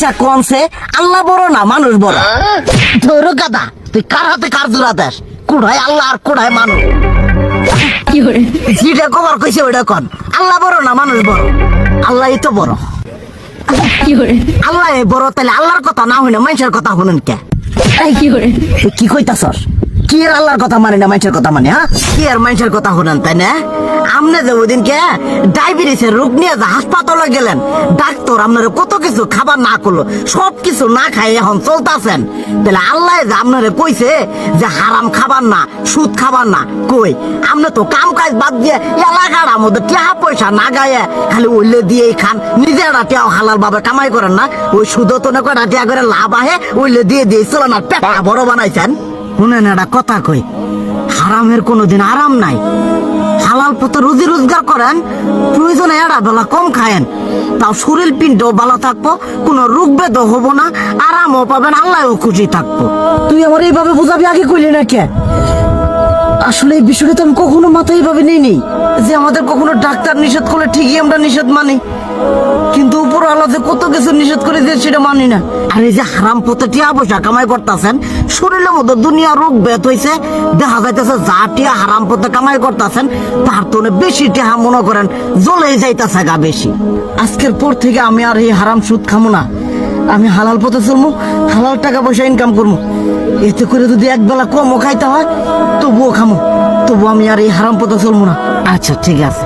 আচ্ছা কোনছে আল্লাহ বড় না মানুষ বড়? ধরো গাদা, তুই কার হাতে কার জোড়া দেশ? কুড়াই আল্লাহ আর কুড়াই মানুষ। যেটা কবার কইছে ওইটা কন। আল্লাহ বড় না মানুষ বড়? আল্লাহই তো বড়। আল্লাহ বড়, তাহলে আল্লাহর কথা না হইনা মানুষের কথা শুনেন কে? তুই কি কইতাছস? কি আর আল্লাহর কথা মানে না মানুষের কথা মানে? হ্যাঁ, কি আর মানুষের কথা শুনেন তাই না? আমনে যে ওই দিনকে ডায়াবেটিসের রোগ নিয়ে যে হাসপাতালে গেলেন, ডাক্তার আপনার কত কিছু খাবার না করলো, সব কিছু না খাই এখন চলতেছেন। তাহলে আল্লাহ যে আপনারে কইছে যে হারাম খাবার না, সুদ খাবার না, কই আপনি তো কাম কাজ বাদ দিয়ে এলাকার মধ্যে টাকা পয়সা না গায়ে খালি ওইলে দিয়েই খান। নিজেরা টিয়াও হালাল ভাবে কামাই করেন না, ওই সুদ তো না কয়টা টিয়া করে লাভ আহে ওইলে দিয়ে দিয়ে চলেন আর পেট বড় বানাইছেন। শুনেন একটা কথা কই, হারামের কোনোদিন আরাম নাই। হালাল পথে রুজি রোজগার করেন, প্রয়োজনে এড়া বেলা কম খায়েন, তাও শরীর পিণ্ডও ভালো থাকবো, কোনো রোগ বেদও হবো না, আরামও পাবেন, আল্লাহও খুশি থাকবো। তুই আমার এইভাবে বুঝাবি আগে কইলি না কে? আসলে এই বিষয়টা তো আমি কখনো মাথায় এইভাবে নিইনি যে আমাদের কখনো ডাক্তার নিষেধ করলে ঠিকই আমরা নিষেধ মানি, কিন্তু উপর আলাদা কত কিছু নিষেধ করে দিয়ে সেটা মানি না। আর এই যে হারাম পথে টিয়া পয়সা কামাই করতেছেন, শরীরের মধ্যে দুনিয়া রোগ বেত হয়েছে, দেখা যাইতেছে যা টিয়া হারাম পথে কামাই করতেছেন তার তো বেশি টিয়া মনে করেন জ্বলেই যাইতেছে গা বেশি। আজকের পর থেকে আমি আর এই হারাম সুদ খামো না, আমি হালাল পথে চলবো, হালাল টাকা পয়সা ইনকাম করবো। এতে করে যদি একবেলা কমও খাইতে হয় তবুও খামো, তবু আমি আর এই হারাম পথে চলবো না। আচ্ছা ঠিক আছে।